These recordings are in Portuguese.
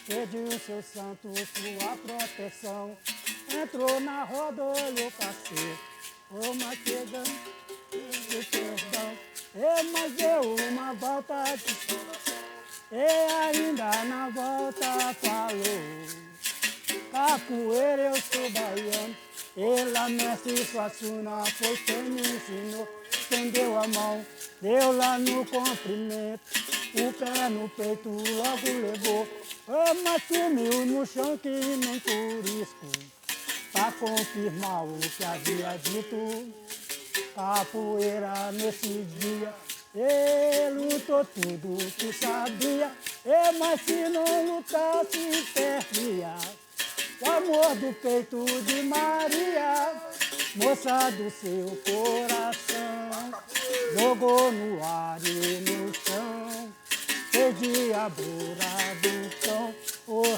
pediu seu santo, sua proteção. Entrou na roda, olhou pra ser, uma chegando de perdão. Mas deu uma volta de e ainda na volta falou: capoeira, eu sou baiano. Ela, mestre Suassuna, foi quem me ensinou. Estendeu a mão, deu lá no comprimento, o pé no peito logo levou. Mas sumiu no chão que nem curisco, pra confirmar o que havia dito. Capoeira nesse dia, ele lutou tudo que sabia. Mas se não lutasse, perdia o amor do peito de Maria, moça do seu coração. Jogou no ar e no chão, fez de abura do cão,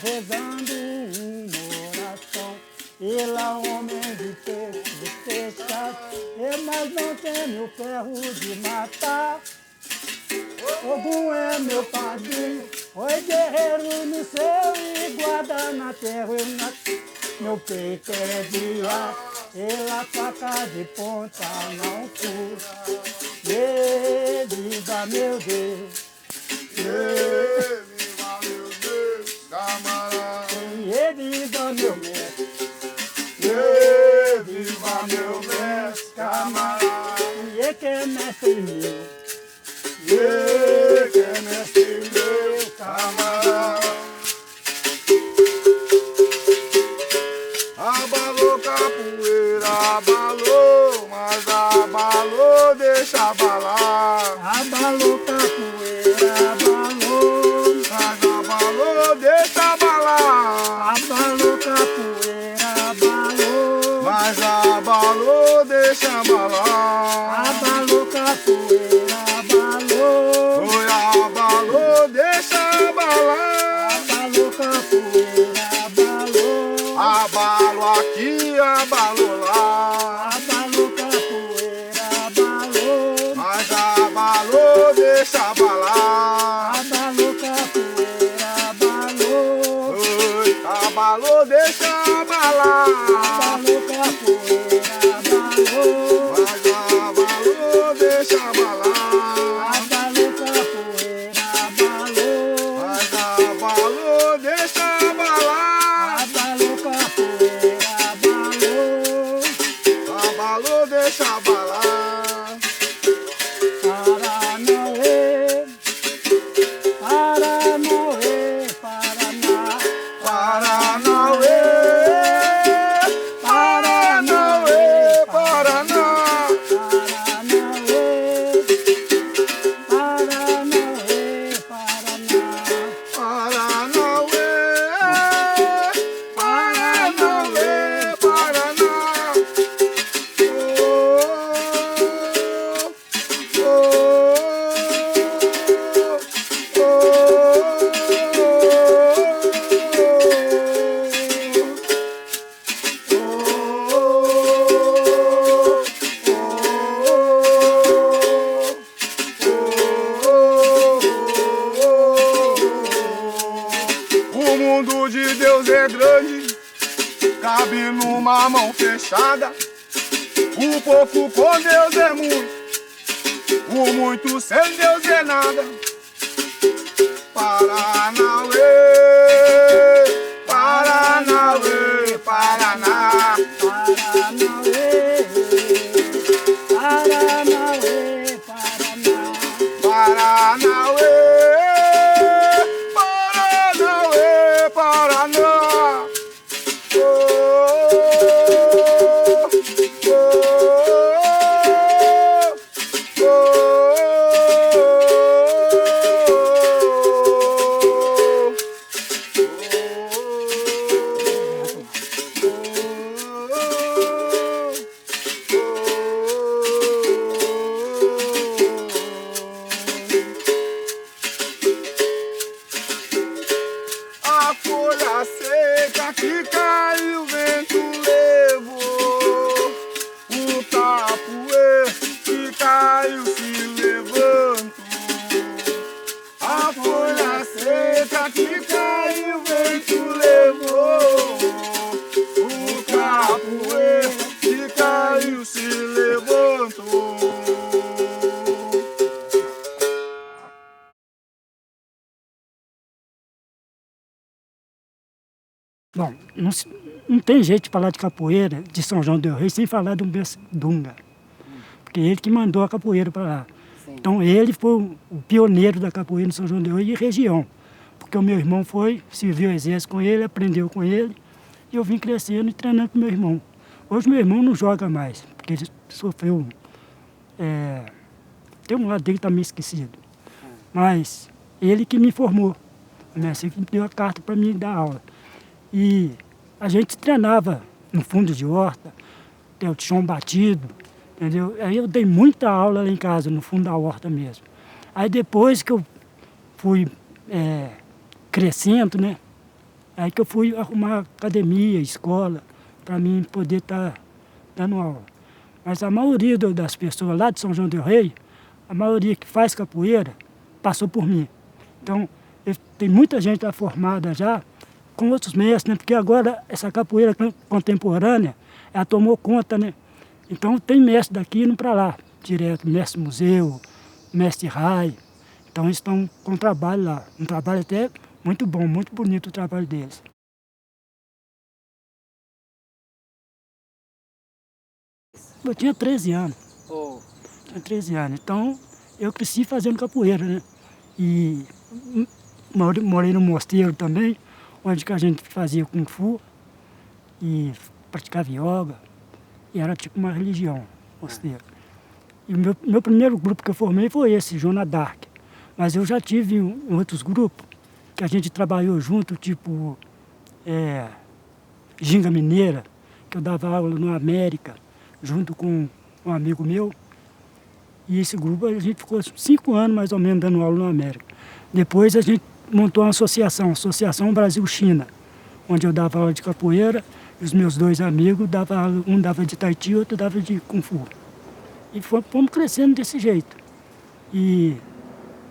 rezando uma oração. Ele é homem de peito fechado, mas não tem o ferro de matar. Ogum é meu padrinho, foi guerreiro no céu e guarda na terra. Meu peito é de ar, a faca de ponta não fura. Viva meu Deus, viva meu Deus, camarada. Viva meu mestre, Viva meu mestre, camarada. que é mestre meu. Que é mestre meu, camarada. Abalou capoeira, abalou, mas abalou, deixa abalar. Abalou capoeira, abalou, Mas abalou, deixa abalar. abalou capoeira, abalou, Mas abalou, deixa abalar. abalou capoeira, abalou, Oi, abalou, deixa abalar. abalou capoeira, abalou, Abalo aqui, abalo lá. abalou capoeira, abalou, Mas abalou, deixa abalar. abalou capoeira, abalou, Oi, abalou, deixa abalar. abalou capoeira, abalou, Mas abalou, deixa abalar. abalou capoeira, abalou, Mas abalou, deixa abalar. abalou capoeira, abalou, Abalou, deixa abalar. Paranauê, Paranauê, Paraná, Paranauê, Paranauê, Paraná. Paranauê, Paranauê, Paraná, Paranauê, Paranauê, Paraná. O mundo de Deus é grande, cabe numa mão fechada. O pouco com Deus é muito, o muito sem Deus é nada. Paranauê, Paranauê, Paraná. Paranauê, Paranauê, Paraná, Paranauê, Paranauê, Paraná. Bom, não tem jeito de falar de capoeira de São João del Rei sem falar do Mestre Dunga. Porque ele que mandou a capoeira para lá. Sim. Então ele foi o pioneiro da capoeira em São João del Rei e região. Porque o meu irmão serviu o exército com ele, aprendeu com ele. E eu vim crescendo e treinando com meu irmão. Hoje meu irmão não joga mais, porque ele sofreu... tem um lado dele que está meio esquecido. Mas ele que me formou. O mestre que deu a carta para mim dar aula. E a gente treinava no fundo de horta, tem o chão batido, entendeu? Aí eu dei muita aula lá em casa, no fundo da horta mesmo. Aí depois que eu fui crescendo, né? Aí que eu fui arrumar academia, escola, para mim poder estar dando aula. Mas a maioria das pessoas lá de São João del Rei, a maioria que faz capoeira, passou por mim. Então, tem muita gente lá formada já, com outros mestres, né? Porque agora essa capoeira contemporânea, ela tomou conta, né? Então tem mestre daqui indo para lá, direto, mestre museu, mestre Rai. Então eles estão com trabalho lá, um trabalho até muito bom, muito bonito o trabalho deles. Eu tinha 13 anos. Oh. Tinha 13 anos, então eu cresci fazendo capoeira, né? E morei no mosteiro também, onde que a gente fazia Kung Fu e praticava yoga, e era tipo uma religião, mosteiro. E o meu primeiro grupo que eu formei foi esse, Joana Dark. Mas eu já tive outros grupos que a gente trabalhou junto, tipo Ginga Mineira, que eu dava aula no América, junto com um amigo meu. E esse grupo a gente ficou 5 anos mais ou menos dando aula no América. Depois a gente montou uma associação, Associação Brasil-China, onde eu dava aula de capoeira e os meus 2 amigos, um dava de Taiti e outro dava de Kung Fu. E fomos crescendo desse jeito. E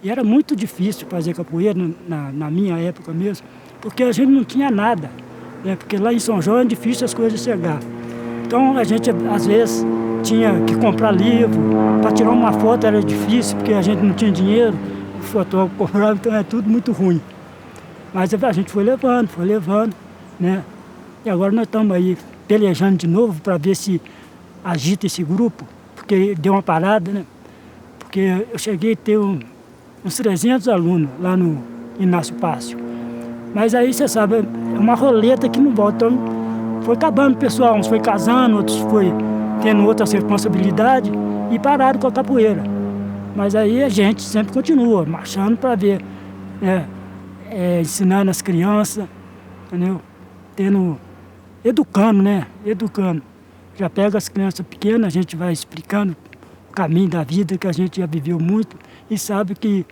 era muito difícil fazer capoeira na minha época mesmo, porque a gente não tinha nada, né? Porque lá em São João é difícil as coisas chegar. Então a gente às vezes tinha que comprar livro, para tirar uma foto era difícil, porque a gente não tinha dinheiro, o fotógrafo comprava, então é tudo muito ruim. Mas a gente foi levando, né? E agora nós estamos aí pelejando de novo para ver se agita esse grupo, porque deu uma parada, né? Porque eu cheguei a ter uns 300 alunos lá no Inácio Pássio. Mas aí você sabe, é uma roleta que não volta. Então foi acabando o pessoal, uns foi casando, outros foi tendo outras responsabilidades e pararam com a capoeira. Mas aí a gente sempre continua marchando para ver, né? Ensinando as crianças, entendeu? Educando, né? Educando. Já pega as crianças pequenas, a gente vai explicando o caminho da vida, que a gente já viveu muito, e sabe que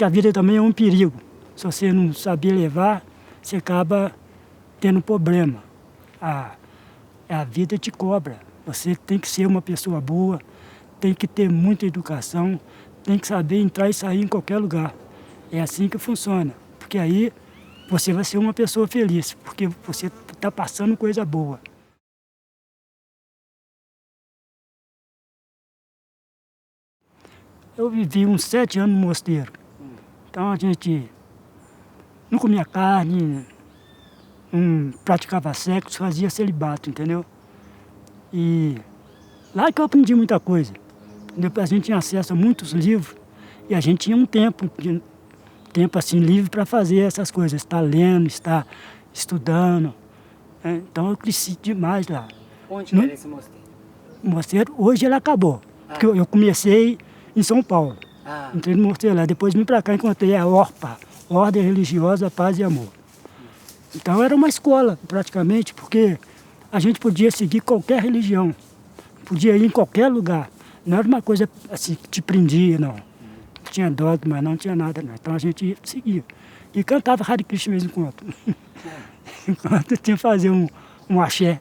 a vida também é um perigo. Se você não saber levar, você acaba tendo problema. A vida te cobra. Você tem que ser uma pessoa boa, tem que ter muita educação, tem que saber entrar e sair em qualquer lugar. É assim que funciona, porque aí você vai ser uma pessoa feliz, porque você está passando coisa boa. Eu vivi uns 7 anos no mosteiro. Então a gente não comia carne, não praticava sexo, fazia celibato, entendeu? E lá que eu aprendi muita coisa. Depois a gente tinha acesso a muitos livros e a gente tinha um tempo assim livre para fazer essas coisas, estar lendo, estar estudando. Então eu cresci demais lá. Onde era esse mosteiro? O mosteiro, hoje ele acabou, porque eu comecei em São Paulo. Entrei no mosteiro lá, depois vim para cá e encontrei a ORPA, Ordem Religiosa, Paz e Amor. Então era uma escola, praticamente, porque a gente podia seguir qualquer religião, podia ir em qualquer lugar. Não era uma coisa assim que te prendia, não. Não tinha dogma, não tinha nada, não. Então a gente seguia. E cantava Hare Krishna de vez em quando. Enquanto tinha que fazer um axé.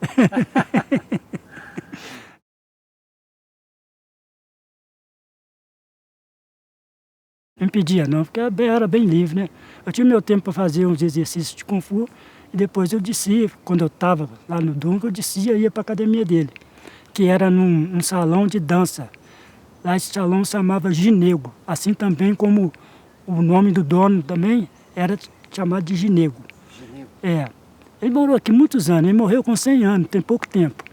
Não impedia não, porque era bem livre, né? Eu tinha meu tempo para fazer uns exercícios de Kung Fu e depois eu descia, quando eu estava lá no Dunga, eu descia e ia para a academia dele, que era num salão de dança. Lá esse salão se chamava Ginego, assim também como o nome do dono também era chamado de Ginego. Ele morou aqui muitos anos, ele morreu com 100 anos, tem pouco tempo.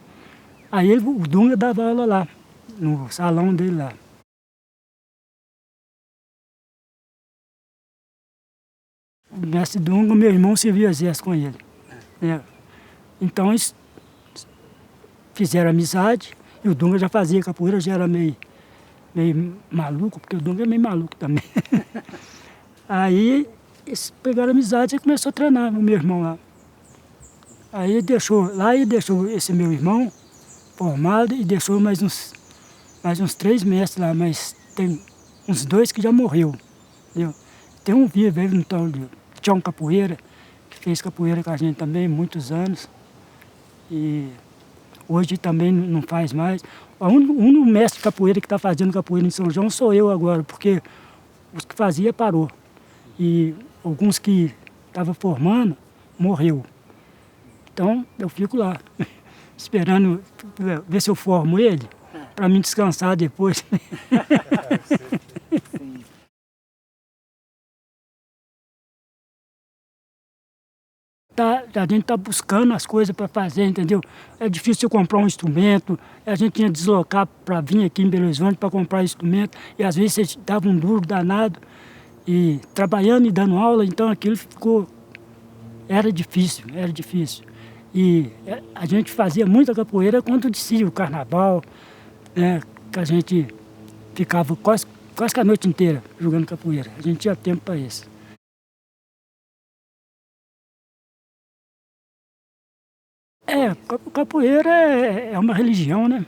Aí o Dunga dava aula lá, no salão dele lá. O mestre Dunga, meu irmão serviu exército com ele. Então eles fizeram amizade, e o Dunga já fazia capoeira, já era meio maluco, porque o Dunga é meio maluco também. Aí eles pegaram amizade e começou a treinar o meu irmão lá. Aí ele deixou esse meu irmão formado e deixou mais uns 3 mestres lá, mas tem uns 2 que já morreu. Entendeu? Tem um vivo, ele no tal de Tião Capoeira, que fez capoeira com a gente também muitos anos. E hoje também não faz mais. O único mestre de capoeira que está fazendo capoeira em São João sou eu agora, porque os que fazia parou. E alguns que estavam formando, morreu. Então eu fico lá, esperando ver se eu formo ele, para me descansar depois. A gente está buscando as coisas para fazer, entendeu? É difícil eu comprar um instrumento, a gente tinha que deslocar para vir aqui em Belo Horizonte para comprar instrumento, e às vezes você dava um duro danado, e trabalhando e dando aula, então aquilo era difícil. E a gente fazia muita capoeira quando descia o carnaval, né, que a gente ficava quase que a noite inteira jogando capoeira, a gente tinha tempo para isso. Capoeira é uma religião, né?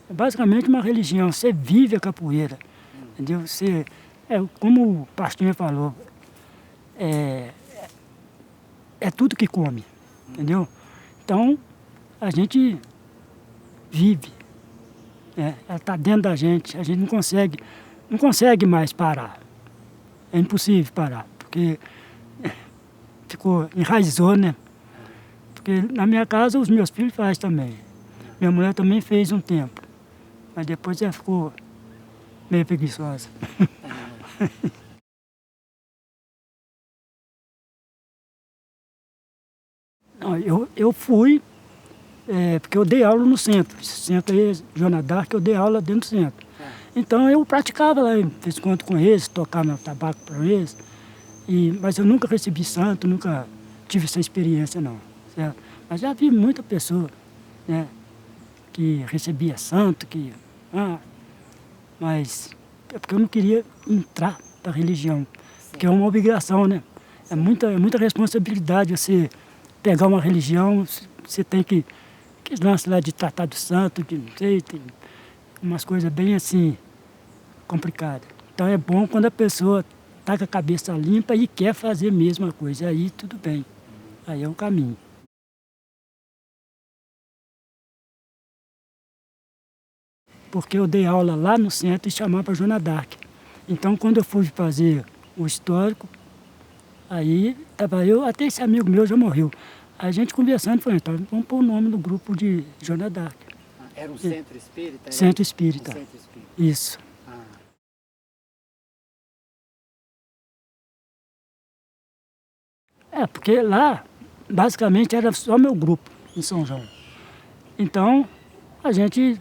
É basicamente uma religião. Você vive a capoeira, entendeu? Como o pastor falou, é tudo que come, entendeu? Então, a gente vive, ela está dentro da gente, a gente não consegue mais parar. É impossível parar, porque enraizou, né? Porque na minha casa os meus filhos fazem também. Minha mulher também fez um tempo, mas depois ela ficou meio preguiçosa. Não, eu fui, porque eu dei aula no centro. Esse centro aí, Joana d'Arc, eu dei aula dentro do centro. Então eu praticava lá, fiz conto com eles, tocava tabaco para eles. Mas eu nunca recebi santo, nunca tive essa experiência não. Certo? Mas já vi muita pessoa, né, que recebia santo, mas é porque eu não queria entrar para a religião, porque é uma obrigação, né? É muita responsabilidade você pegar uma religião, você tem que lance lá de tratar do santo, de não sei, tem umas coisas bem assim, complicadas. Então é bom quando a pessoa está com a cabeça limpa e quer fazer mesmo a coisa, aí tudo bem, aí é o caminho. Porque eu dei aula lá no centro e chamava Joana d'Arc. Então, quando eu fui fazer o histórico, aí estava eu, até esse amigo meu já morreu. A gente conversando, falou, então vamos pôr o nome do grupo de Joana d'Arc. Era um centro espírita? Centro espírita. Um centro espírita. Isso. Porque lá, basicamente, era só meu grupo em São João. Então, a gente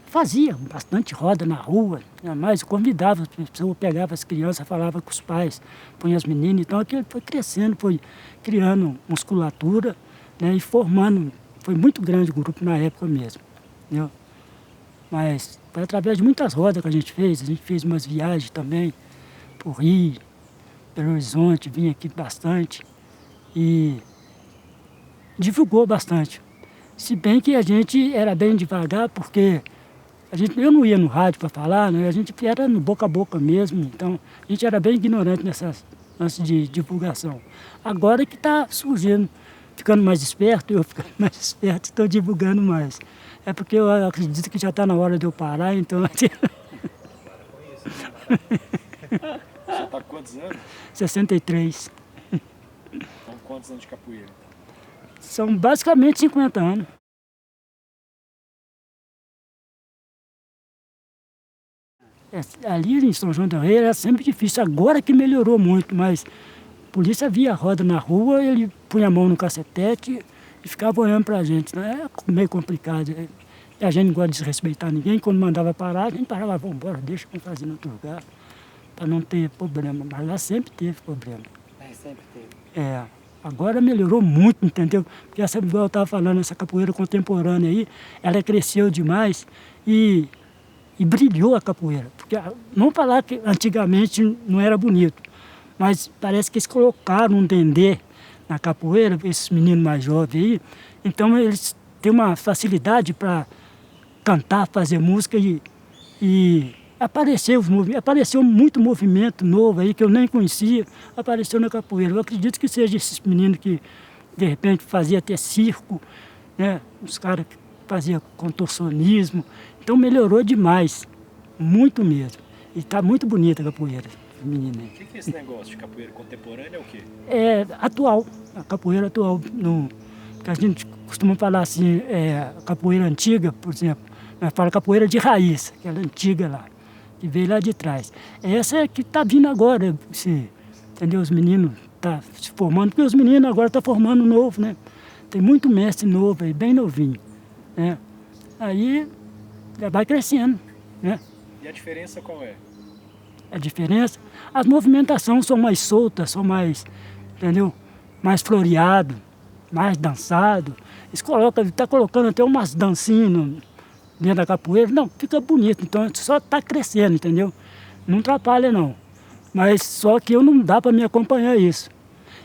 fazia bastante roda na rua, mas convidava as pessoas, pegava as crianças, falava com os pais, punha as meninas, então aquilo foi crescendo, foi criando musculatura, né, e formando, foi muito grande o grupo na época mesmo, entendeu? Mas foi através de muitas rodas que a gente fez umas viagens também, por Rio, Belo Horizonte, vinha aqui bastante e divulgou bastante. Se bem que a gente era bem devagar, porque eu não ia no rádio para falar, né? A gente era no boca a boca mesmo, então a gente era bem ignorante nessas lances de divulgação. Agora que está surgindo, ficando mais esperto, eu ficando mais esperto, estou divulgando mais. É porque eu acredito que já está na hora de eu parar, então... Você está com quantos anos? 63. Então, quantos anos de capoeira? São basicamente 50 anos. Ali em São João del Rei era sempre difícil, agora que melhorou muito, mas polícia via a roda na rua, ele punha a mão no cacetete e ficava olhando pra gente, né? É meio complicado. E a gente não gosta de desrespeitar ninguém. Quando mandava parar, a gente parava, vamos embora, deixa eu fazer em outro lugar, para não ter problema. Mas lá sempre teve problema. Sempre teve. Agora melhorou muito, entendeu? Porque essa, igual eu estava falando, essa capoeira contemporânea aí, ela cresceu demais e brilhou a capoeira. Porque, não falar que antigamente não era bonito, mas parece que eles colocaram um dendê na capoeira, esses meninos mais jovens aí, então eles têm uma facilidade para cantar, fazer música e apareceu muito movimento novo aí que eu nem conhecia, apareceu na capoeira. Eu acredito que seja esses meninos que de repente faziam até circo, né? Os caras que faziam contorcionismo. Então melhorou demais, muito mesmo. E está muito bonita a capoeira feminina. O que é esse negócio de capoeira contemporânea? É o quê? É atual, a capoeira atual. Que a gente costuma falar assim, a capoeira antiga, por exemplo, nós falamos capoeira de raiz, aquela antiga lá, que veio lá de trás. Essa é que está vindo agora, entendeu? Os meninos estão se formando, porque os meninos agora estão formando novo, né? Tem muito mestre novo aí, bem novinho, né? Aí vai crescendo, né? E a diferença qual é? A diferença, as movimentações são mais soltas, são mais, entendeu? Mais floreado, mais dançado. Eles tá colocando até umas dancinhas dentro da capoeira. Não, fica bonito, então só está crescendo, entendeu? Não atrapalha não. Mas só que eu não dá para me acompanhar isso.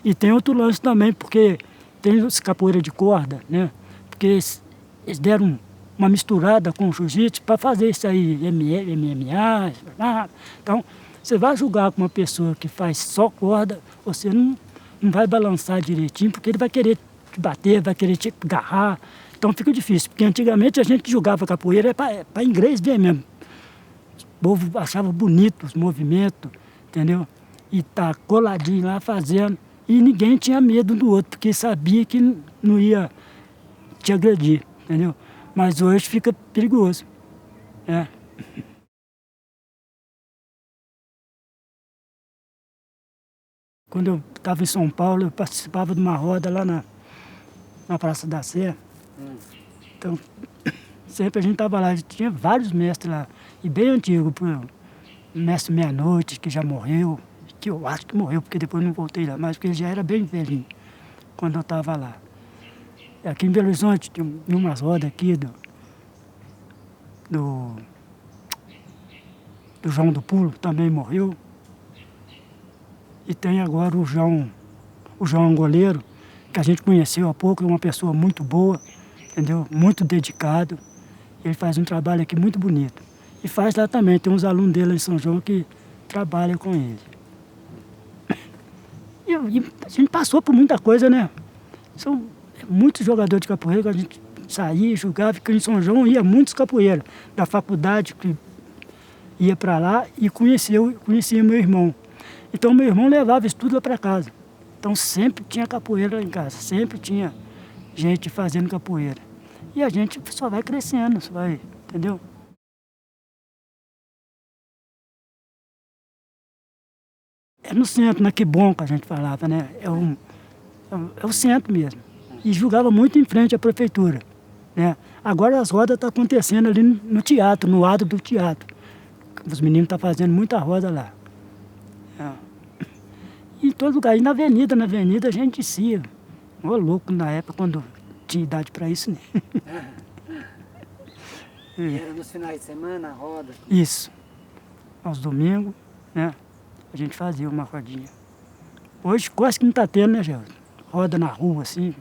E tem outro lance também, porque tem os capoeira de corda, né? Porque eles deram uma misturada com o jiu-jitsu para fazer isso aí, MMA. Então, você vai julgar com uma pessoa que faz só corda, você não vai balançar direitinho, porque ele vai querer te bater, vai querer te agarrar. Então fica difícil, porque antigamente a gente julgava capoeira para inglês ver mesmo. O povo achava bonito os movimentos, entendeu? E tá coladinho lá fazendo. E ninguém tinha medo do outro, porque sabia que não ia te agredir, entendeu? Mas hoje fica perigoso. Quando eu estava em São Paulo, eu participava de uma roda lá na Praça da Sé. Então, sempre a gente estava lá, tinha vários mestres lá. E bem antigo, o mestre Meia-Noite, que já morreu, que eu acho que morreu, porque depois não voltei lá mais, porque ele já era bem velhinho quando eu estava lá. Aqui em Belo Horizonte, tinha umas rodas aqui do João do Pulo, também morreu. E tem agora o João Angoleiro, que a gente conheceu há pouco, é uma pessoa muito boa, entendeu? Muito dedicado. Ele faz um trabalho aqui muito bonito. E faz lá também, tem uns alunos dele em São João que trabalham com ele. E a gente passou por muita coisa, né? São muitos jogadores de capoeira que a gente saía, jogava, porque em São João ia muitos capoeiros da faculdade que ia para lá e conhecia meu irmão. Então meu irmão levava isso tudo lá para casa. Então sempre tinha capoeira lá em casa, sempre tinha gente fazendo capoeira. E a gente só vai crescendo, só vai, entendeu? É no centro, na Quibom que a gente falava, né? É o centro mesmo. E jogava muito em frente à prefeitura, né? Agora as rodas estão acontecendo ali no teatro, no lado do teatro. Os meninos estão fazendo muita roda lá. E em todo lugar, e na avenida a gente descia. Ô louco, na época, quando tinha idade para isso, né? Era nos finais de semana, a roda? Isso. Aos domingos, né? A gente fazia uma rodinha. Hoje quase que não está tendo, né, Geraldo? Roda na rua, assim,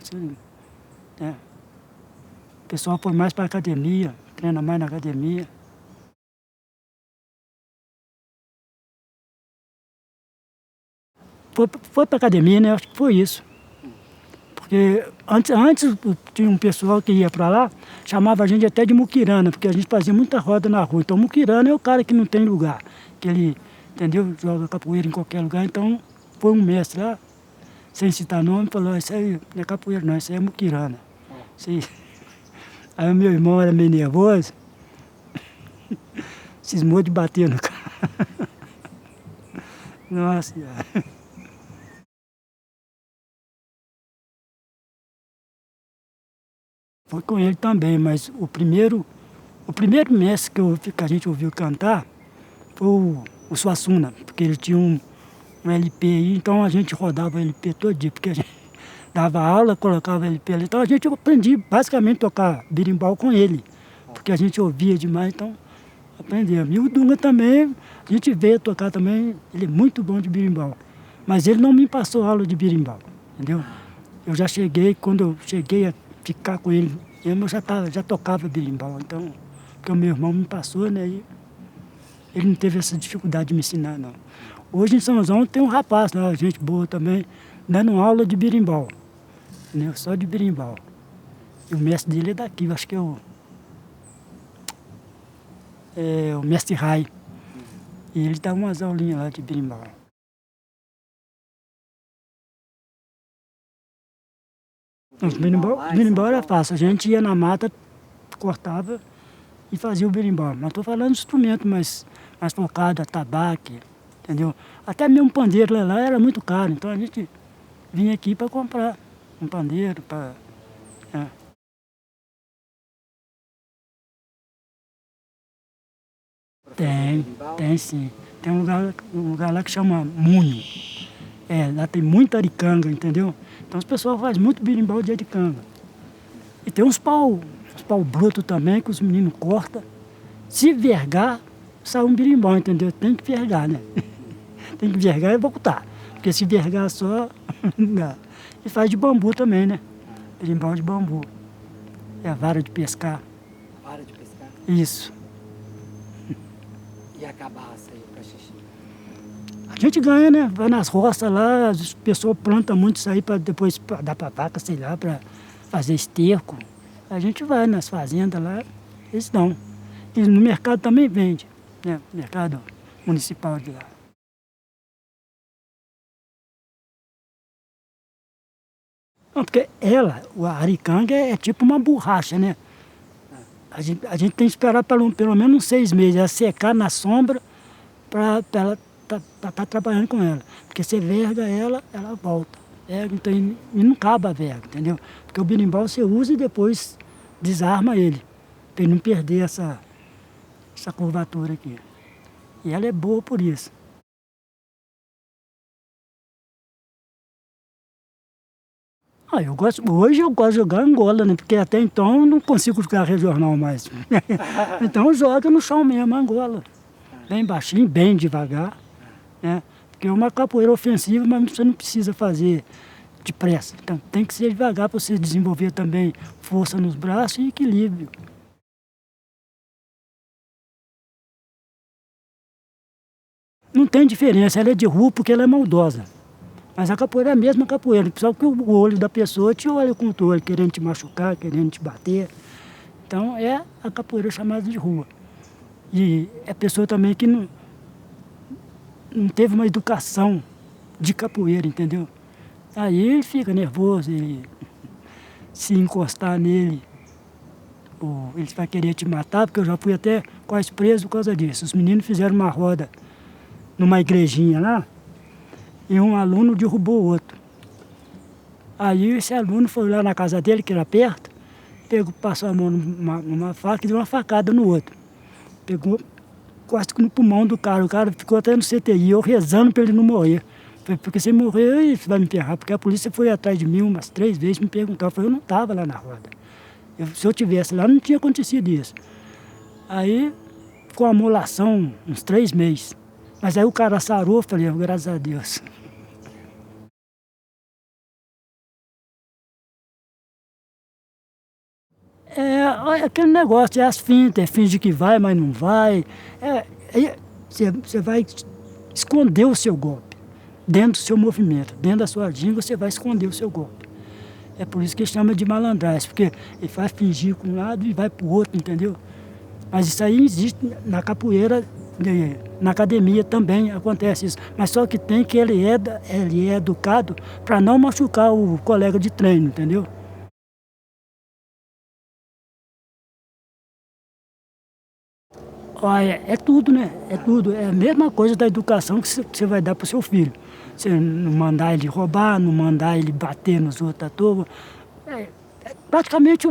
né? O pessoal foi mais para academia, treina mais na academia. Foi para academia, né? Acho que foi isso. Porque antes tinha um pessoal que ia para lá, chamava a gente até de muquirana, porque a gente fazia muita roda na rua. Então muquirana é o cara que não tem lugar, que ele, entendeu? Joga capoeira em qualquer lugar. Então foi um mestre lá, sem citar nome, falou, isso aí não é capoeira não, isso aí é muquirana. Aí o meu irmão era meio nervoso, cismou de bater no cara. Nossa. Foi com ele também, mas o primeiro mestre que a gente ouviu cantar foi o Suassuna, porque ele tinha um LP aí, então a gente rodava o LP todo dia, porque a gente dava aula, colocava o LP ali, então a gente aprendia basicamente a tocar berimbau com ele, porque a gente ouvia demais, então aprendemos. E o Dunga também, a gente veio tocar também, ele é muito bom de berimbau, mas ele não me passou aula de berimbau, entendeu? Eu já cheguei, quando eu cheguei a ficar com ele, eu já tocava berimbau, então, porque o meu irmão me passou, né, e ele não teve essa dificuldade de me ensinar, não. Hoje em São João tem um rapaz lá, gente boa também, dando aula de berimbau, né, só de berimbau. E o mestre dele é daqui, eu acho que é o mestre Rai. E ele dá umas aulinhas lá de berimbau. O berimbau era fácil, a gente ia na mata, cortava e fazia o berimbau. Mas estou falando de instrumento mais focado, tabaco, entendeu? Até mesmo pandeiro lá era muito caro, então a gente vinha aqui para comprar um pandeiro, para... Tem sim. Tem um lugar lá que chama Munho. Lá tem muita aricanga, entendeu? Então as pessoas fazem muito berimbau de aricanga. E tem uns pau bruto também que os meninos cortam. Se vergar, sai um berimbau, entendeu? Tem que vergar, né? Tem que vergar e voltar. Porque se vergar só, não dá. E faz de bambu também, né? Berimbau de bambu. É a vara de pescar. Vara de pescar? Isso. E a cabaça aí para xixi? A gente ganha, né? Vai nas roças lá, as pessoas plantam muito isso aí para depois dar para vaca, sei lá, para fazer esterco. A gente vai nas fazendas lá, eles dão. E no mercado também vende, né? Mercado municipal de lá. Não, porque a aricanga é tipo uma borracha, né? A gente tem que esperar pelo menos uns 6 meses, ela secar na sombra para ela tá trabalhando com ela. Porque você verga ela volta. Então, e não acaba a verga, entendeu? Porque o berimbau você usa e depois desarma ele, para ele não perder essa curvatura aqui. E ela é boa por isso. Hoje eu gosto de jogar Angola, né? Porque até então eu não consigo jogar regional mais. Então eu jogo no chão mesmo, Angola. Bem baixinho, bem devagar. Né? Porque é uma capoeira ofensiva, mas você não precisa fazer depressa. Então tem que ser devagar para você desenvolver também força nos braços e equilíbrio. Não tem diferença, ela é de rua porque ela é maldosa. Mas a capoeira é a mesma capoeira, só que o olho da pessoa te olha com o olho, querendo te machucar, querendo te bater. Então é a capoeira chamada de rua. E é pessoa também que não teve uma educação de capoeira, entendeu? Aí ele fica nervoso, e se encostar nele, ele vai querer te matar, porque eu já fui até quase preso por causa disso. Os meninos fizeram uma roda numa igrejinha lá, e um aluno derrubou o outro. Aí esse aluno foi lá na casa dele, que era perto, passou a mão numa faca e deu uma facada no outro. Pegou quase que no pulmão do cara, o cara ficou até no CTI, eu rezando para ele não morrer. Porque se morrer, você vai me ferrar, porque a polícia foi atrás de mim umas 3 vezes me perguntar. Eu falei, eu não estava lá na roda. Se eu tivesse lá, não tinha acontecido isso. Aí ficou uma amolação uns 3 meses. Mas aí o cara sarou, eu falei, graças a Deus. É aquele negócio, é as fintas, finge que vai, mas não vai. Você vai esconder o seu golpe dentro do seu movimento, dentro da sua língua você vai esconder o seu golpe. É por isso que chama de malandragem, porque ele faz fingir com um lado e vai para o outro, entendeu? Mas isso aí existe na capoeira, na academia também acontece isso. Mas só que tem que ele é educado para não machucar o colega de treino, entendeu? Olha, é tudo, né? É tudo. É a mesma coisa da educação que você vai dar para o seu filho. Você não mandar ele roubar, não mandar ele bater nos outros à toa. É praticamente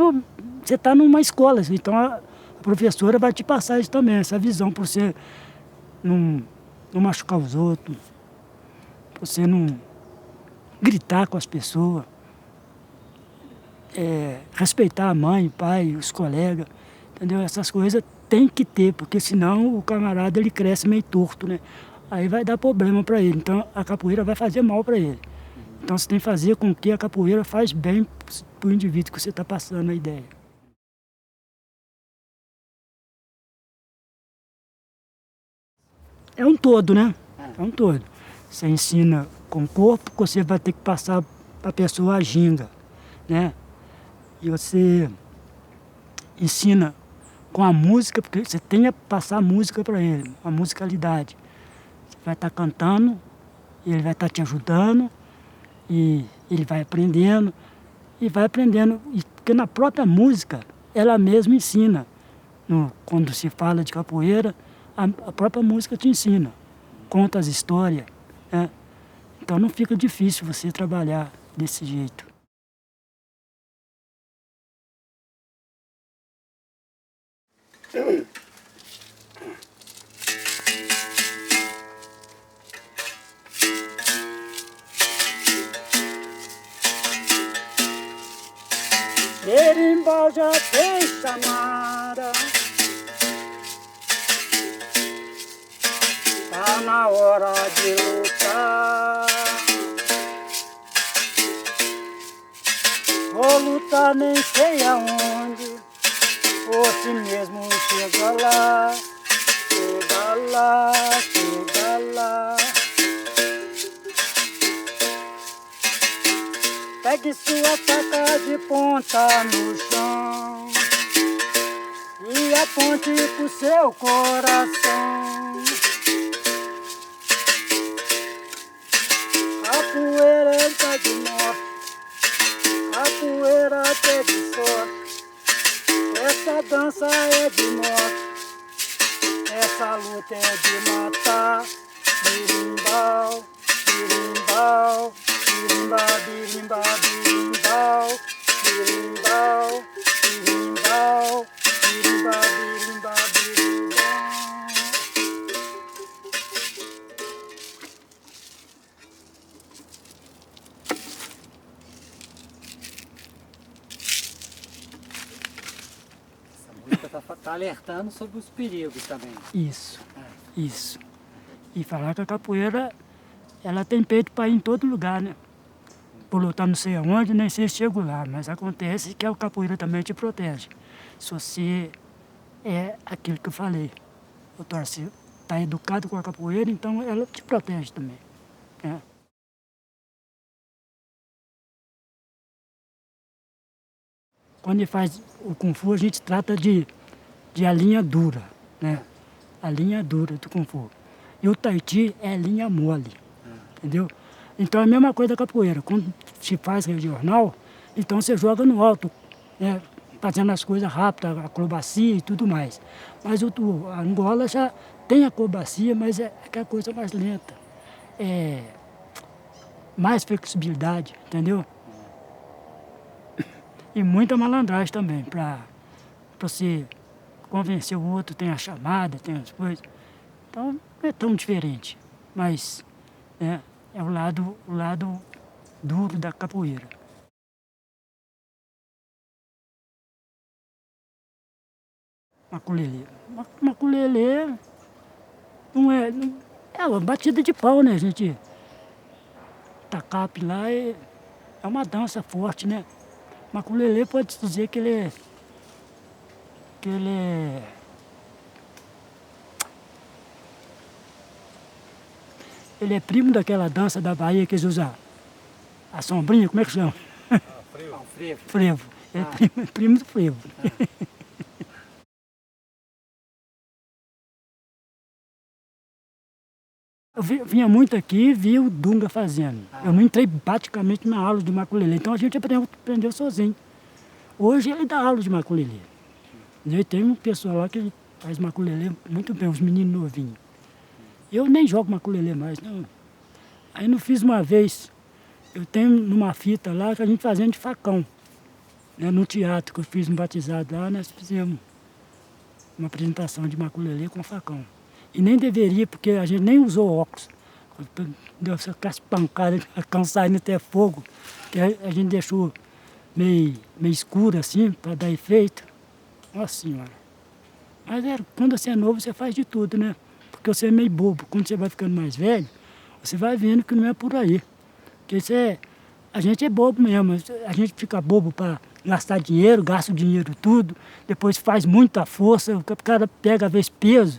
você está numa escola, então a professora vai te passar isso também, essa visão, para você não machucar os outros, para você não gritar com as pessoas, respeitar a mãe, o pai, os colegas, entendeu? Essas coisas tem que ter, porque senão o camarada ele cresce meio torto, né? Aí vai dar problema para ele, então a capoeira vai fazer mal para ele. Então você tem que fazer com que a capoeira faz bem para o indivíduo que você está passando a ideia. É um todo, né? É um todo. Você ensina com o corpo, você vai ter que passar para a pessoa a ginga, né? E você ensina com a música, porque você tem que passar a música para ele, a musicalidade. Você vai estar cantando, ele vai estar te ajudando, e ele vai aprendendo, porque na própria música, ela mesma ensina. Quando se fala de capoeira, a própria música te ensina, conta as histórias, né? Então não fica difícil você trabalhar desse jeito. Berimbau já tem chamada, tá na hora de lutar. Vou lutar nem sei aonde, ou se mesmo chega lá, chega lá, chega lá. Pegue sua faca de ponta no chão e aponte pro seu coração. Capoeira é de morte, capoeira é de sorte. Essa dança é de morte, essa luta é de matar. Berimbau, berimbau, birimba, birimba, birimbau, birimbau, birimbau, birimba, birimba, birimbau. Essa música tá alertando sobre os perigos também. Isso, isso. E falar que a capoeira, ela tem peito para ir em todo lugar, né? Por lutar não sei aonde, nem sei se chego lá, mas acontece que a capoeira também te protege. Se você é aquilo que eu falei, você está educado com a capoeira, então ela te protege também, né? Quando ele faz o Kung Fu, a gente trata de a linha dura, né? A linha dura do Kung Fu. E o Tai Chi é linha mole, entendeu? Então é a mesma coisa da capoeira. Quando se faz regional, então você joga no alto, né? Fazendo as coisas rápidas, acrobacia e tudo mais. Mas a Angola já tem acrobacia, mas é aquela coisa mais lenta. Mais flexibilidade, entendeu? E muita malandragem também, para você convencer o outro, tem a chamada, tem as coisas. Então não é tão diferente, mas é o lado duro da capoeira. Maculelê. Maculelê não é uma batida de pau, né, gente? Tacape lá é uma dança forte, né? Maculelê pode dizer que ele é primo daquela dança da Bahia que eles usam a sombrinha, como é que chama? Frevo. Frevo. É primo do frevo. Eu vinha muito aqui e vi o Dunga fazendo. Eu não entrei praticamente na aula de maculelê, então a gente aprendeu sozinho. Hoje ele dá aula de maculelê. E tem um pessoal lá que faz maculelê muito bem, os meninos novinhos. Eu nem jogo maculelê mais, não. Aí não fiz uma vez, eu tenho numa fita lá que a gente fazendo de facão. né, no teatro que eu fiz um batizado lá, nós fizemos uma apresentação de maculelê com facão. E nem deveria, porque a gente nem usou óculos. Deu aquelas pancadas, facão saindo até fogo, que a gente deixou meio escuro assim, para dar efeito. Nossa Senhora. Mas quando você é novo, você faz de tudo, né? Porque você é meio bobo. Quando você vai ficando mais velho, você vai vendo que não é por aí. Porque a gente é bobo mesmo. A gente fica bobo para gastar dinheiro, gasta o dinheiro tudo, depois faz muita força, o cara pega às vezes peso,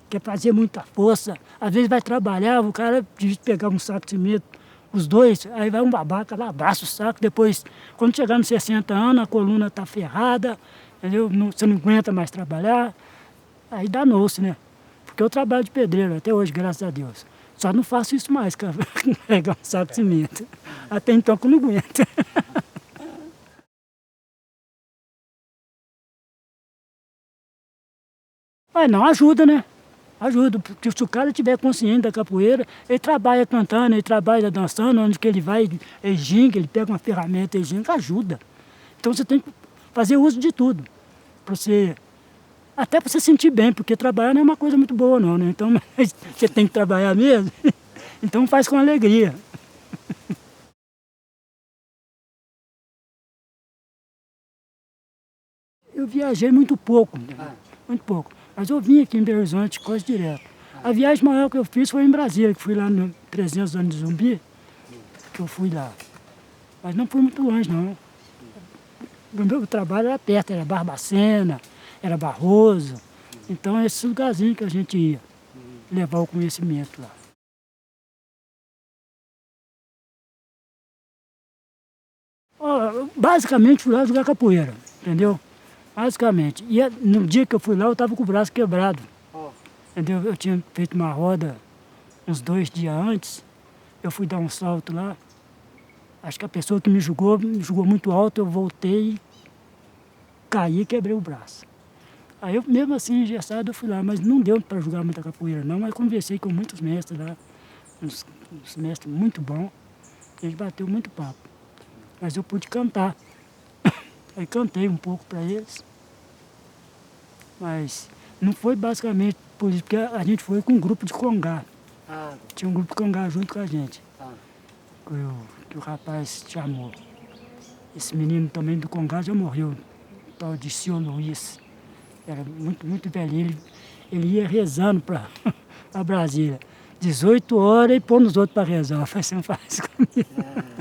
quer fazer muita força, às vezes vai trabalhar, o cara devia pegar um saco de cimento, os dois, aí vai um babaca lá, abraça o saco, depois, quando chegar nos 60 anos, a coluna está ferrada, entendeu? Você não aguenta mais trabalhar, aí danou-se, né? Porque eu trabalho de pedreiro até hoje, graças a Deus. Só não faço isso mais, cara, pegar um saco de cimento. Até então que eu não aguento. Mas não, ajuda, né? Ajuda, porque se o cara tiver consciente da capoeira, ele trabalha cantando, ele trabalha dançando, onde que ele vai, ele ginga, ele pega uma ferramenta, ele ginga, ajuda. Então você tem que fazer uso de tudo, até para você sentir bem, porque trabalhar não é uma coisa muito boa não, né? Então você tem que trabalhar mesmo, então faz com alegria. Eu viajei muito pouco, muito pouco. Mas eu vim aqui em Belo Horizonte quase direto. A viagem maior que eu fiz foi em Brasília, que fui lá no 300 anos de Zumbi, que eu fui lá. Mas não fui muito longe, não. O meu trabalho era perto, era Barbacena, era Barroso. Então, é esse lugarzinho que a gente ia levar o conhecimento lá. Basicamente, fui lá jogar capoeira, entendeu? Basicamente. E no dia que eu fui lá, eu estava com o braço quebrado. Entendeu? Eu tinha feito uma roda uns 2 dias antes. Eu fui dar um salto lá. Acho que a pessoa que me jogou muito alto. Eu voltei, caí e quebrei o braço. Aí eu, mesmo assim, engessado, eu fui lá. Mas não deu para jogar muita capoeira, não. Mas conversei com muitos mestres lá. Uns mestres muito bons. A gente bateu muito papo. Mas eu pude cantar. Aí cantei um pouco para eles, mas não foi basicamente por isso, porque a gente foi com um grupo de congá. Tinha um grupo de congá junto com a gente, que o rapaz chamou. Esse menino também do congá já morreu, o tal de Senhor Luiz. Era muito, muito velhinho, ele ia rezando para Brasília. 18 horas e pôr nos outros para rezar. Eu falei, você não faz isso comigo.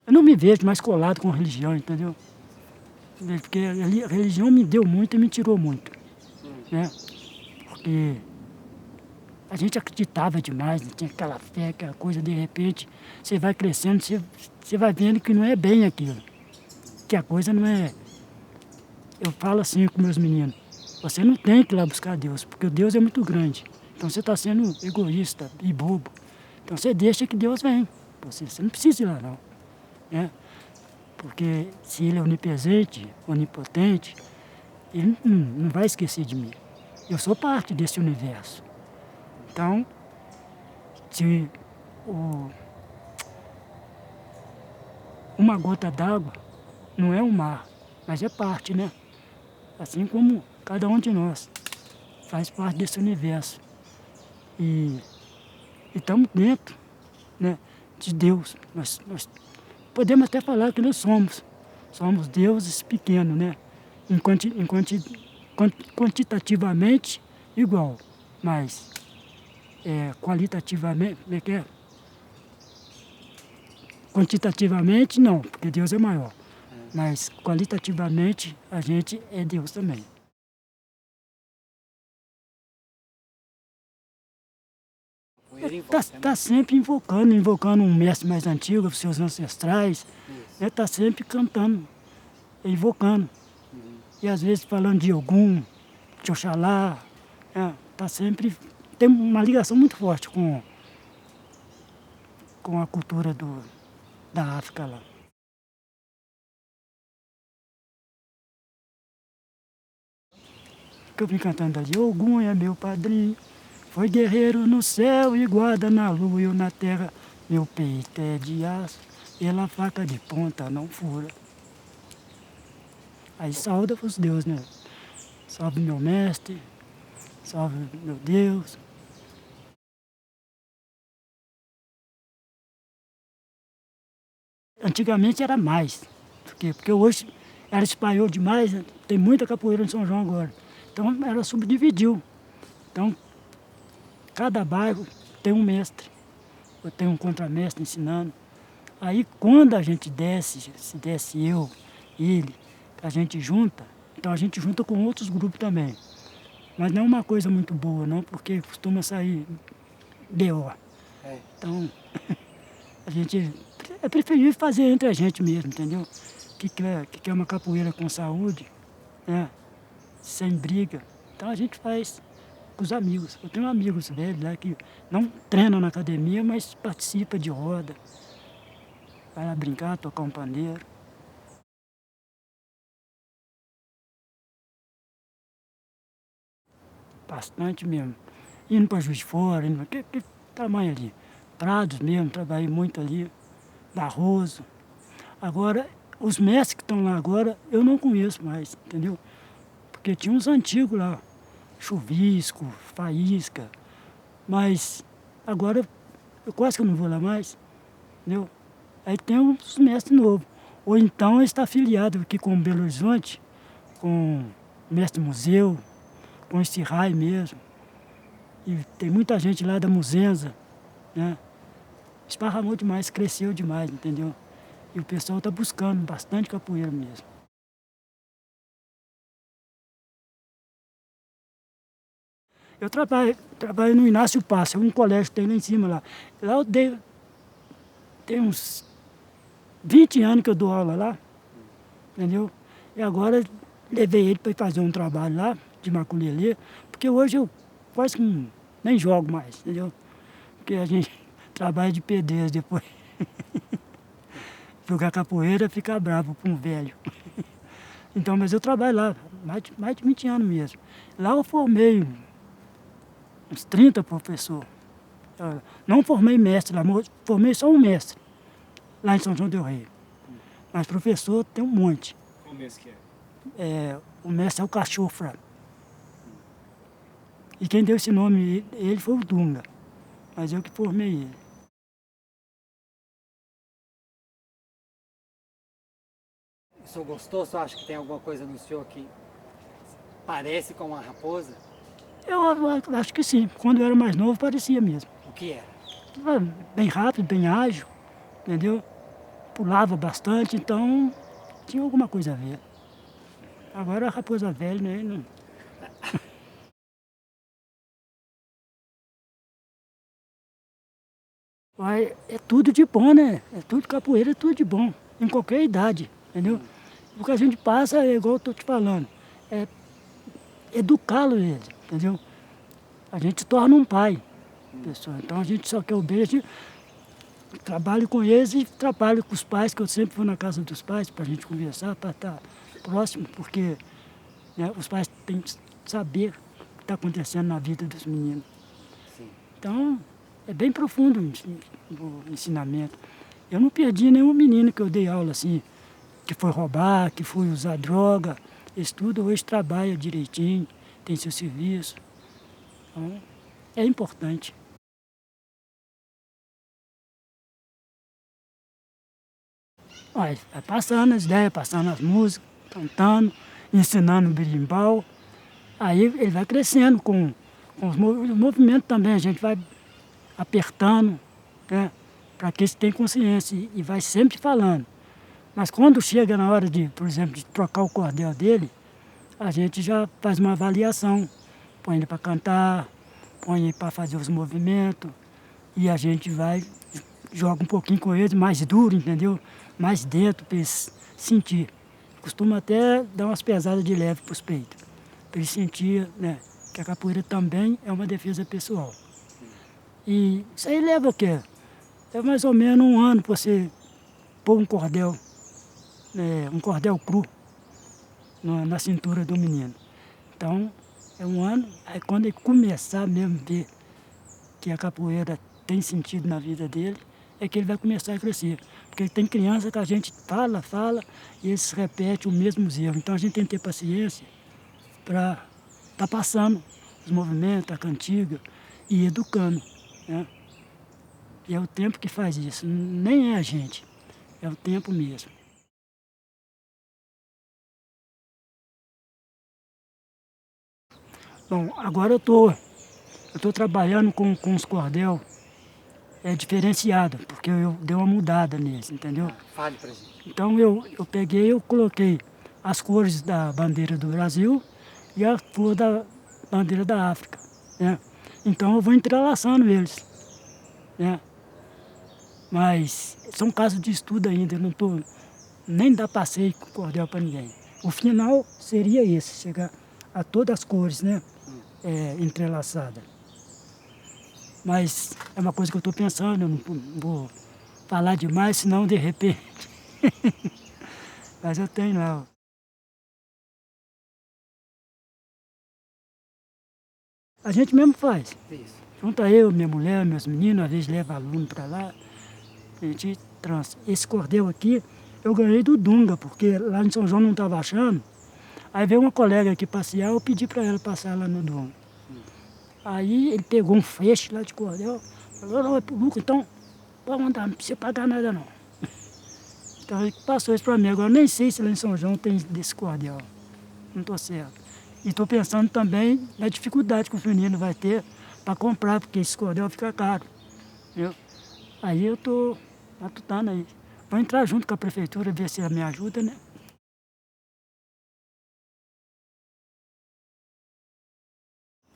Eu não me vejo mais colado com religião, entendeu? Porque a religião me deu muito e me tirou muito, né? Porque a gente acreditava demais, né? Tinha aquela fé, aquela coisa, de repente, você vai crescendo, você vai vendo que não é bem aquilo. Que a coisa não é... Eu falo assim com meus meninos, você não tem que ir lá buscar Deus, porque Deus é muito grande. Então você está sendo egoísta e bobo. Então você deixa que Deus vem. Você não precisa ir lá, não. Né? Porque se ele é onipresente, onipotente, ele não vai esquecer de mim. Eu sou parte desse universo. Então, se uma gota d'água não é um mar, mas é parte, né? Assim como cada um de nós faz parte desse universo. E estamos dentro, né, de Deus. Nós podemos até falar que nós somos deuses pequenos, né? Quantitativamente igual, mas qualitativamente, como é que é? Quantitativamente não, porque Deus é maior, mas qualitativamente a gente é Deus também. Está sempre invocando um mestre mais antigo, os seus ancestrais, está sempre cantando, invocando. E às vezes falando de Ogum, de Oxalá, está sempre... Tem uma ligação muito forte com a cultura da África lá. Que eu vim cantando ali, Ogum é meu padrinho, foi guerreiro no céu e guarda na lua e eu na terra, Meu peito é de aço, pela faca de ponta não fura. Aí sauda os deuses, né? Salve meu mestre, salve meu Deus. Antigamente era mais, porque hoje ela espalhou demais, né? Tem muita capoeira em São João agora. Então ela subdividiu. Então cada bairro tem um mestre, ou tem um contramestre ensinando. Aí quando a gente desce, se desce eu, ele, a gente junta, então a gente junta com outros grupos também. Mas não é uma coisa muito boa, não, porque costuma sair B.O. Então, a gente é preferível fazer entre a gente mesmo, entendeu? Que é uma capoeira com saúde, né? Sem briga. Então a gente faz com os amigos. Eu tenho amigos velhos lá que não treinam na academia, mas participam de roda. Vai lá brincar, tocar um pandeiro. Bastante mesmo. Indo para Juiz de Fora, indo, que tamanho ali. Prados mesmo, trabalhei muito ali. Barroso. Agora, os mestres que estão lá agora, eu não conheço mais, entendeu? Porque tinha uns antigos lá, Chuvisco, Faísca, mas agora eu quase que não vou lá mais, entendeu? Aí tem uns mestres novos. Ou então está afiliado aqui com o Belo Horizonte, com o mestre museu, com esse raio mesmo. E tem muita gente lá da Muzenza, né? Esparramou demais, cresceu demais, entendeu? E o pessoal está buscando bastante capoeira mesmo. Eu trabalho no Inácio Passo, um colégio que tem lá em cima lá. Lá eu tem uns 20 anos que eu dou aula lá, entendeu? E agora levei ele para fazer um trabalho lá, de maculelê, porque hoje eu quase que nem jogo mais, entendeu? Porque a gente trabalha de pedreiro depois. Jogar capoeira, ficar bravo com um velho. Então, mas eu trabalho lá, mais de 20 anos mesmo. Lá eu formei uns 30 professores. Eu não formei mestre lá, formei só um mestre, lá em São João del Rei. Mas professor tem um monte. Qual mês que é? O mestre é o Cachofra. E quem deu esse nome ele foi o Dunga, mas eu que formei ele. O senhor gostou? O senhor acha que tem alguma coisa no senhor que parece com uma raposa? Eu acho que sim. Quando eu era mais novo, parecia mesmo. O que era? Bem rápido, bem ágil, entendeu? Pulava bastante, então tinha alguma coisa a ver. Agora a raposa velha, né? Não... É tudo de bom, né? É tudo capoeira, é tudo de bom. Em qualquer idade, entendeu? O que a gente passa é igual eu estou te falando. É educá-lo ele, entendeu? A gente se torna um pai, pessoal. Então a gente só quer o bem, a gente trabalha com eles e trabalha com os pais, que eu sempre vou na casa dos pais para a gente conversar, para estar próximo, porque né, os pais têm que saber o que está acontecendo na vida dos meninos. Sim. Então, é bem profundo o ensinamento. Eu não perdi nenhum menino que eu dei aula assim, que foi roubar, que foi usar droga. Eles tudo hoje trabalha direitinho, tem seu serviço. Então, é importante. Vai passando as ideias, passando as músicas, cantando, ensinando o berimbau. Aí ele vai crescendo com os movimentos também, a gente vai apertando, né, para que eles tenham consciência e vai sempre falando. Mas quando chega na hora de, por exemplo, de trocar o cordel dele, a gente já faz uma avaliação, põe ele para cantar, põe ele para fazer os movimentos e a gente vai, joga um pouquinho com eles, mais duro, entendeu? Mais dentro, para eles sentir. Costuma até dar umas pesadas de leve para os peitos, para eles sentir, né, que a capoeira também é uma defesa pessoal. E isso aí leva o quê? É mais ou menos um ano para você pôr um cordel cru na cintura do menino. Então, é um ano, aí quando ele começar mesmo a ver que a capoeira tem sentido na vida dele, é que ele vai começar a crescer. Porque tem criança que a gente fala, e eles repetem os mesmos erros. Então a gente tem que ter paciência para estar passando os movimentos, a cantiga, e educando, né? E é o tempo que faz isso, nem é a gente, é o tempo mesmo. Bom, agora eu tô trabalhando com os cordel diferenciado, porque eu dei uma mudada neles, entendeu? Fale pra gente. Então eu peguei, eu coloquei as cores da bandeira do Brasil e a cor da bandeira da África, né? Então eu vou entrelaçando eles, né? Mas são casos de estudo ainda, eu não tô nem dá passeio com cordel para ninguém. O final seria esse, chegar a todas as cores, né? Entrelaçadas. Mas é uma coisa que eu estou pensando, eu não vou falar demais, senão de repente. Mas eu tenho lá. A gente mesmo faz. Isso. Junta eu, minha mulher, meus meninos, às vezes leva aluno para lá. A gente trança. Esse cordel aqui eu ganhei do Dunga, porque lá em São João não estava achando. Aí veio uma colega aqui passear, eu pedi para ela passar lá no Dunga. Aí ele pegou um feixe lá de cordel, falou, não, é pro Lucas, então pode mandar, não precisa pagar nada não. Então ele passou isso para mim. Agora eu nem sei se lá em São João tem desse cordel. Não estou certo. E estou pensando também na dificuldade que o menino vai ter para comprar, porque esse cordel fica caro. Entendeu? Aí eu estou matutando aí. Vou entrar junto com a prefeitura, ver se ela me ajuda, né?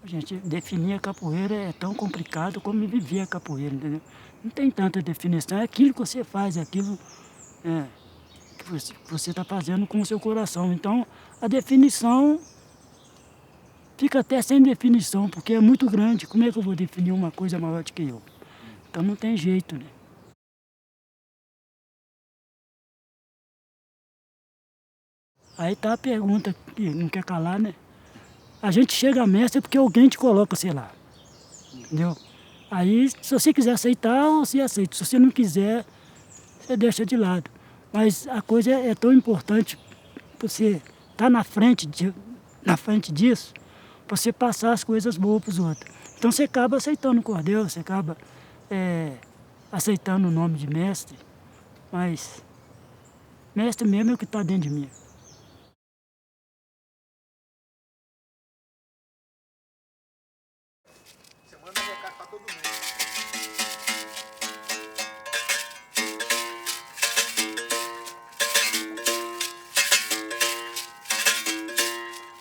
Gente, definir a capoeira é tão complicado como viver a capoeira, entendeu? Não tem tanta definição, é aquilo que você faz, é aquilo que você está fazendo com o seu coração. Então, a definição fica até sem definição, porque é muito grande. Como é que eu vou definir uma coisa maior do que eu? Então não tem jeito, né? Aí tá a pergunta que não quer calar, né? A gente chega a mestre porque alguém te coloca, sei lá. Entendeu? Aí, se você quiser aceitar, você aceita. Se você não quiser, você deixa de lado. Mas a coisa é tão importante você estar na frente disso, para você passar as coisas boas para os outros. Então você acaba aceitando o cordel, você acaba aceitando o nome de mestre, mas mestre mesmo é o que está dentro de mim. Você manda recado pra todo mundo.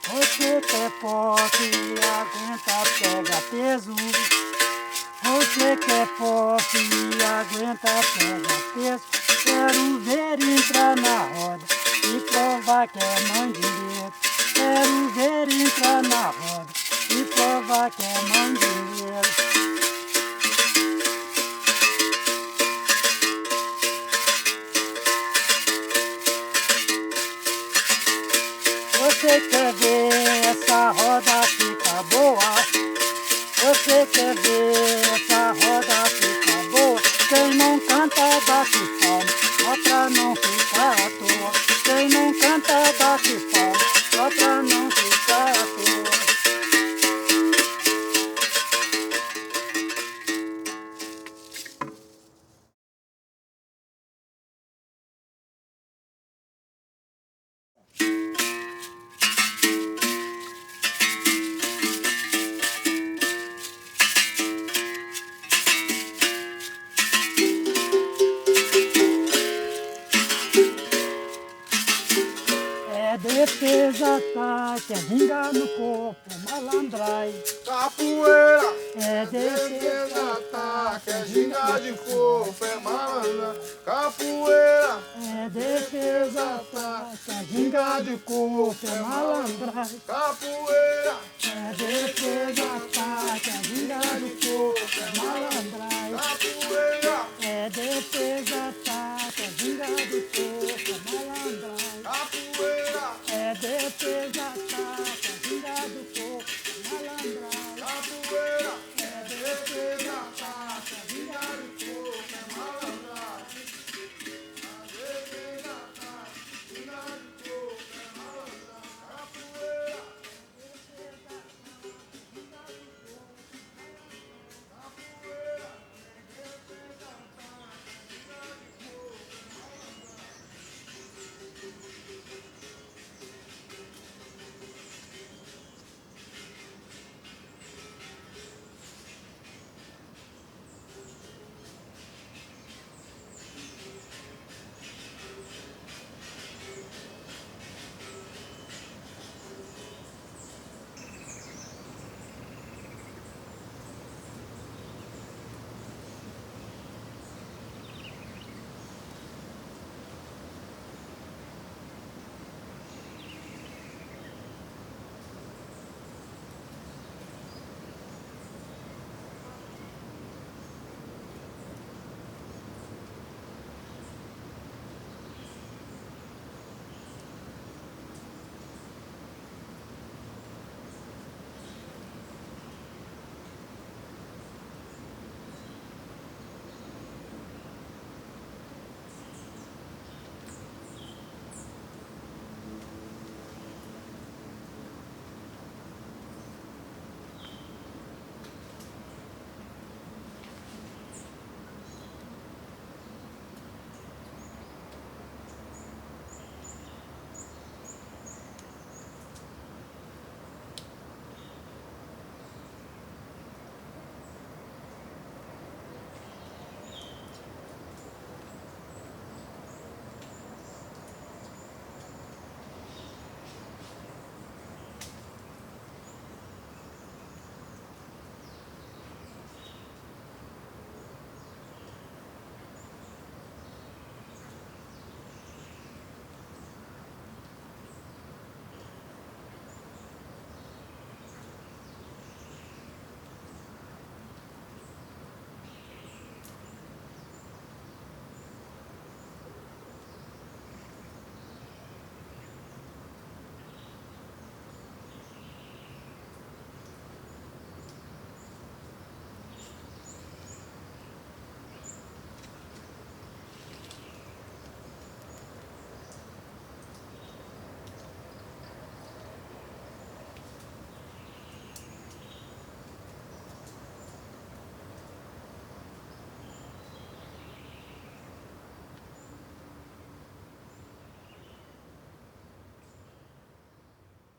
Você que é forte e aguenta, pega peso. Você que é forte e aguenta, pega peso. Quero ver entrar na roda e provar que é mandingueiro. Quero ver entrar na roda e provar que é mandingueiro. Você quer ver essa roda ficar boa? Você quer ver essa roda ficar boa? Quem não canta bate palma, só pra não ficar à toa. Quem não canta bate palma, só pra não ficar à toa. Defesa, ataque, é ginga no corpo, malandragem. Capoeira, Defesa, ataque, é ginga de corpo, é malandra. Capoeira, defesa, ataque, é ginga de corpo, é malandragem. capoeira, Defesa, ataque, é ginga de corpo, é malandragem. capoeira. Defesa, ataque, é ginga de corpo, é malandragem.